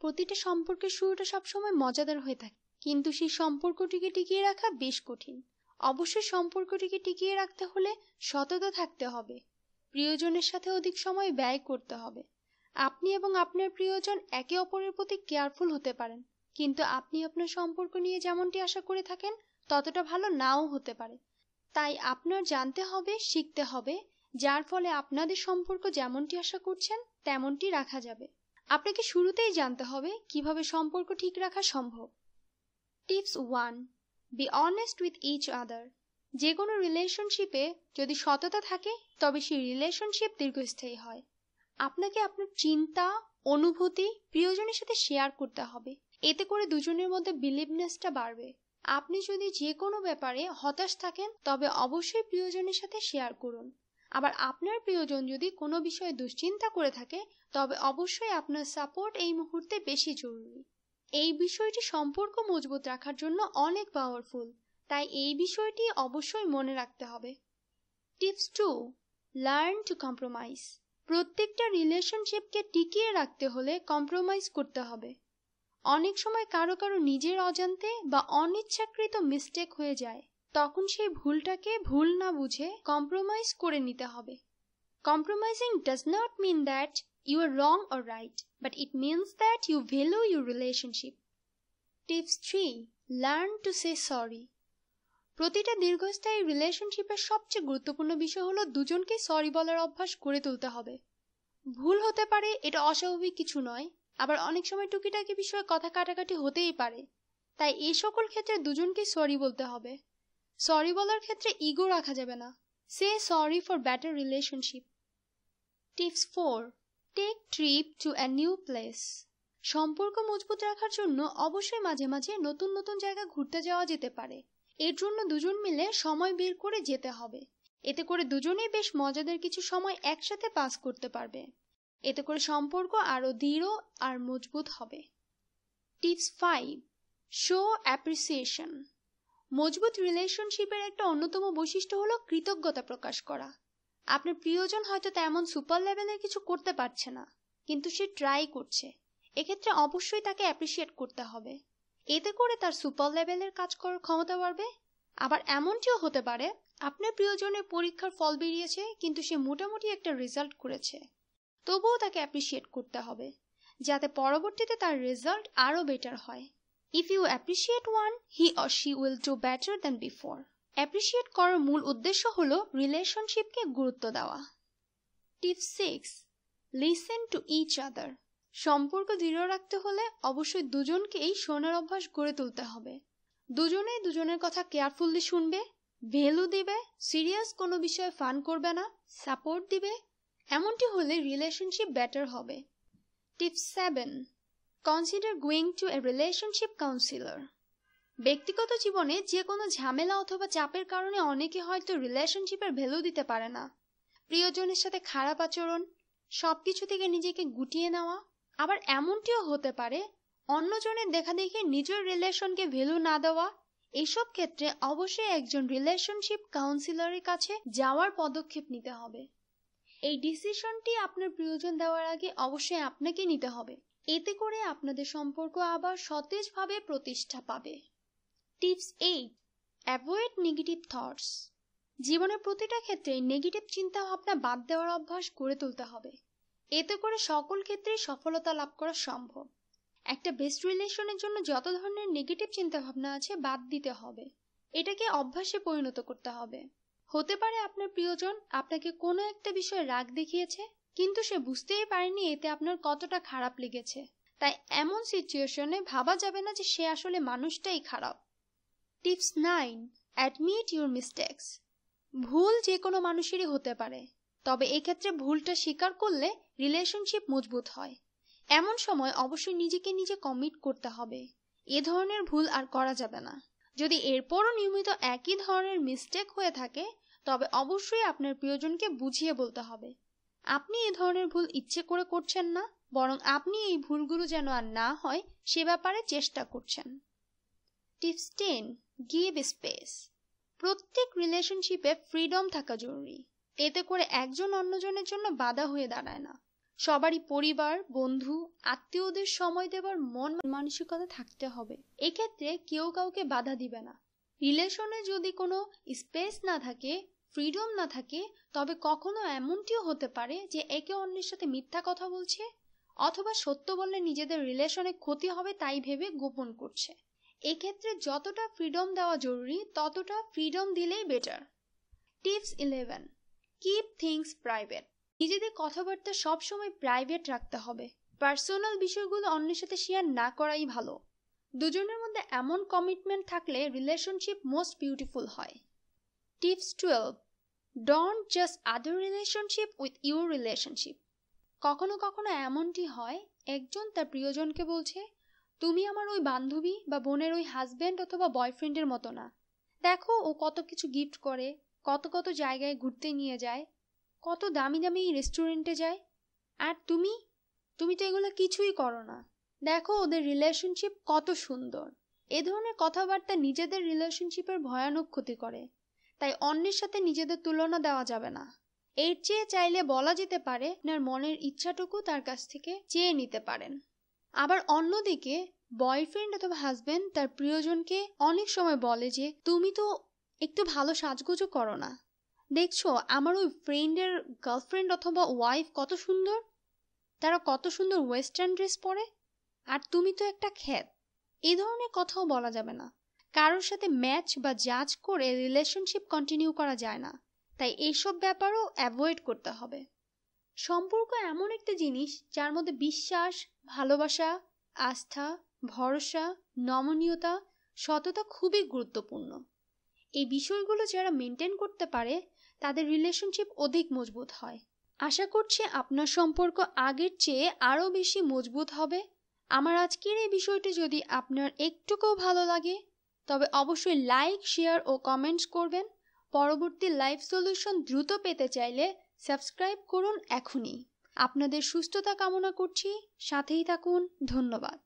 প্রতিটা সম্পর্কের শুরুটা সবসময় মজাদার হয়ে থাকে, কিন্তু সেই সম্পর্কটিকে টিকিয়ে রাখা বেশ কঠিন। অবশ্যই সম্পর্কটিকে টিকিয়ে রাখতে হলে সততা থাকতে হবে, প্রিয়জনের সাথে অধিক সময় ব্যয় করতে হবে। আপনি এবং আপনার প্রিয়জন একে অপরের প্রতি কেয়ারফুল হতে পারেন, কিন্তু আপনি আপনার সম্পর্ক নিয়ে যেমনটি আশা করে থাকেন ততটা ভালো নাও হতে পারে। তাই আপনার জানতে হবে, শিখতে হবে, যার ফলে আপনাদের সম্পর্ক যেমনটি আশা করছেন তেমনটি রাখা যাবে। আপনাকে শুরুতেই জানতে হবে কিভাবে সম্পর্ক ঠিক রাখা সম্ভব। Tips 1, be honest with each other. যে কোনো রিলেশনশিপে যদি সততা থাকে তবে সেই রিলেশনশিপ দীর্ঘস্থায়ী হয়। আপনাকে আপনার চিন্তা, অনুভূতি প্রিয়জনের সাথে শেয়ার করতে হবে, এতে করে দুজনের মধ্যে বিলিভনেসটা বাড়বে। আপনি যদি যে কোনো ব্যাপারে হতাশ থাকেন তবে অবশ্যই প্রিয়জনের সাথে শেয়ার করুন। আবার আপনার প্রিয়জন যদি কোনো বিষয়ে দুশ্চিন্তা করে থাকে তবে অবশ্যই আপনার সাপোর্ট এই মুহূর্তে বেশি জরুরি। এই বিষয়টি সম্পর্ক মজবুত রাখার জন্য অনেক পাওয়ারফুল, তাই এই বিষয়টি অবশ্যই মনে রাখতে হবে। Tips 2, learn to compromise. প্রত্যেকটা রিলেশনশিপকে টিকিয়ে রাখতে হলে কম্প্রোমাইজ করতে হবে। অনেক সময় কারো কারো নিজের অজান্তে বা অনিচ্ছাকৃত মিস্টেক হয়ে যায়, তখন সেই ভুলটাকে ভুল না বুঝে কম্প্রোমাইজ করে নিতে হবে। Compromising does not mean that you are wrong or right, but it means that you value your relationship. Tips 3, learn to say sorry. প্রতিটা দীর্ঘস্থায়ী রিলেশনশিপের সবচেয়ে গুরুত্বপূর্ণ বিষয় হলো দুজনকে সরি বলার অভ্যাস গড়ে তুলতে হবে। ভুল হতে পারে, এটা অস্বাভাবিক কিছু নয়, আবার অনেক সময় টুকিটাকি বিষয়ে কথা কাটাকাটি হতেই পারে, তাই এই সকল ক্ষেত্রে দুজনকেই সরি বলতে হবে। সরি বলার ক্ষেত্রে ইগো রাখা যাবে না। সে sorry for better relationship. Tips 4, take trip to a new place. সম্পর্ক মজবুত রাখার জন্য অবশ্যই মাঝে মাঝে নতুন নতুন জায়গা ঘুরতে যাওয়া যেতে পারে। এর জন্য দুজন মিলে সময় বের করে যেতে হবে, এতে করে দুজনেই বেশ মজাদার কিছু সময় একসাথে পাস করতে পারবে। এতে করে সম্পর্ক আরো দৃঢ় আর মজবুত হবে। Tips 5, show appreciation. মজবুত রিলেশনশিপের একটা অন্যতম বৈশিষ্ট্য হলো কৃতজ্ঞতা প্রকাশ করা। আপনার প্রিয়জন হয়তো তেমন সুপার লেভেলের কিছু করতে পারছে না, কিন্তু সে ট্রাই করছে, এক্ষেত্রে অবশ্যই তাকে অ্যাপ্রিসিয়েট করতে হবে। এতে করে তার সুপার লেভেলের কাজ করার ক্ষমতা বাড়বে। আবার এমনটিও হতে পারে আপনার প্রিয়জনের পরীক্ষার ফল বেরিয়েছে কিন্তু সে মোটামুটি একটা রেজাল্ট করেছে, তবুও তাকে অ্যাপ্রিসিয়েট করতে হবে, যাতে পরবর্তীতে তার রেজাল্ট আরো বেটার হয়। If you appreciate one, he or she will do better than before. Appreciate করার মূল উদ্দেশ্য হলো রিলেশনশিপকে গুরুত্ব দেওয়া। Tips 6, listen to each other. সম্পর্ক দৃঢ় রাখতে হলে অবশ্যই দুজনকেই শোনার অভ্যাস গড়ে তুলতে হবে। দুজনেই দুজনের কথা কেয়ারফুলি শুনবে, ভ্যালু দিবে, সিরিয়াস কোনো বিষয়ে ফান করবে না, সাপোর্ট দিবে। এমনটি হলে রিলেশনশিপ বেটার হবে। Tips 7, consider going to A relationship councillor. ব্যক্তিগত জীবনে যে কোনো ঝামেলা অথবা চাপের কারণে অনেকে হয়তো রিলেশনশিপের ভ্যালু দিতে পারে না। প্রিয়জনের সাথে খারাপ আচরণ, সবকিছু থেকে নিজেকে গুটিয়ে নেওয়া, আবার এমনটিও হতে পারে অন্যজনের দেখা দেখে নিজের রিলেশনকে ভ্যালু না দেওয়া। এইসব ক্ষেত্রে অবশ্যই একজন রিলেশনশিপ কাউন্সিলরের কাছে যাওয়ার পদক্ষেপ নিতে হবে। এই ডিসিশনটি আপনার প্রিয়জন দেওয়ার আগে অবশ্যই আপনাকে নিতে হবে, এতে করে আপনাদের সম্পর্ক আবার সতেজভাবে প্রতিষ্ঠা পাবে। Tips 8, avoid negative thoughts. জীবনের প্রতিটা ক্ষেত্রে নেগেটিভ চিন্তা ভাবনা বাদ দেওয়ার অভ্যাস গড়ে তুলতে হবে, এতে করে সকল ক্ষেত্রেই সফলতা লাভ করা সম্ভব। একটা বেস্ট রিলেশনের জন্য যত ধরনের নেগেটিভ চিন্তা ভাবনা আছে বাদ দিতে হবে, এটাকে অভ্যাসে পরিণত করতে হবে। হতে পারে আপনার প্রিয়জন আপনাকে কোনো একটা বিষয়ে রাগ দেখিয়েছে, কিন্তু সে বুঝতেই পারেনি এতে আপনার কতটা খারাপ লেগেছে, তাই এমন সিচুয়েশনে ভাবা যাবে না যে সে আসলে মানুষটাই খারাপ। Tips 9, admit your mistakes. ভুল যে কোনো মানুষেরই হতে পারে, তবে এক্ষেত্রে ভুলটা স্বীকার করলে রিলেশনশিপ মজবুত হয়। এমন সময় অবশ্যই নিজেকে নিজে কমিট করতে হবে, এ ধরনের ভুল আর করা যাবে না। যদি এরপরও নিয়মিত একই ধরনের মিস্টেক হয়ে থাকে তবে অবশ্যই আপনার প্রিয়জনকে বুঝিয়ে বলতে হবে আপনি এই ধরনের ভুল ইচ্ছে করে করছেন না, বরং আপনি এই ভুলগুলো যেন আর না হয় সে ব্যাপারে চেষ্টা করছেন। Tips 10, give space. প্রত্যেক রিলেশনশিপে ফ্রিডম থাকা জরুরি, এতে করে একজন অন্যজনের জন্য বাধা হয়ে দাঁড়ায় না। সবারই পরিবার, বন্ধু, আত্মীয়দের সময় দেবার মন মানসিকতা থাকতে হবে। এক্ষেত্রে কেউ কাউকে বাধা দিবে না। রিলেশনে যদি কোনো স্পেস না থাকে, ফ্রিডম না থাকে, তবে কখনো এমনটিও হতে পারে যে একে অন্যের সাথে মিথ্যা কথা বলছে অথবা সত্য বললে নিজেদের রিলেশনে ক্ষতি হবে তাই ভেবে গোপন করছে। এক্ষেত্রে যতটা ফ্রিডম দেওয়া জরুরি ততটা ফ্রিডম দিলেই better. Tips 11, keep things private. নিজেদের কথাবার্তা সবসময় প্রাইভেট রাখতে হবে। পার্সোনাল বিষয়গুলো অন্যের সাথে শেয়ার না করাই ভালো। দুজনের মধ্যে এমন কমিটমেন্ট থাকলে রিলেশনশিপ মোস্ট বিউটিফুল হয়। Tips 12, don't just other relationship with your relationship. কখনো কখনো এমনটি হয়, একজন তার প্রিয়জনকে বলছে, তুমি আমার ওই বান্ধবী বা বোনের ওই হাজব্যান্ড অথবা বয়ফ্রেন্ডের মতো না। দেখো ও কত কিছু গিফট করে, কত কত জায়গায় ঘুরতে নিয়ে যায়, কত দামি দামি রেস্টুরেন্টে যায়, আর তুমি তো এগুলো কিছুই করো না। দেখো ওদের রিলেশনশিপ কত সুন্দর। এ ধরনের কথাবার্তা নিজেদের রিলেশনশিপের ভয়ানক ক্ষতি করে। তাই অন্যের সাথে নিজেদের তুলনা দেওয়া যাবে না। এর চেয়ে চাইলে বলা যেতে পারে আপনার মনের ইচ্ছাটুকু তার কাছ থেকে চেয়ে নিতে পারেন। আবার অন্যদিকে বয়ফ্রেন্ড অথবা হাজবেন্ড তার প্রিয়জনকে অনেক সময় বলে যে তুমি তো একটু ভালো সাজগোজও করো না, দেখছো আমার ওই ফ্রেন্ডের গার্লফ্রেন্ড অথবা ওয়াইফ কত সুন্দর, তারা কত সুন্দর ওয়েস্টার্ন ড্রেস পরে, আর তুমি তো একটা খ্যাত। এই ধরনের কথাও বলা যাবে না। কারোর সাথে ম্যাচ বা জাজ করে রিলেশনশিপ কন্টিনিউ করা যায় না। তাই এইসব ব্যাপারও অ্যাভয়েড করতে হবে। সম্পর্ক এমন একটা জিনিস যার মধ্যে বিশ্বাস, ভালোবাসা, আস্থা, ভরসা, নমনীয়তা, সততা খুবই গুরুত্বপূর্ণ। এই বিষয়গুলো যারা মেনটেন করতে পারে তাদের রিলেশনশিপ অধিক মজবুত হয়। আশা করছি আপনার সম্পর্ক আগের চেয়ে আরও বেশি মজবুত হবে। আমার আজকের এই বিষয়টি যদি আপনার একটুকুও ভালো লাগে তবে অবশ্যই লাইক, শেয়ার ও কমেন্টস করবেন। পরবর্তী লাইভ সলিউশন দ্রুত পেতে চাইলে সাবস্ক্রাইব করুন এখনই। আপনাদের সুস্থতা কামনা করছি, সাথেই থাকুন। ধন্যবাদ।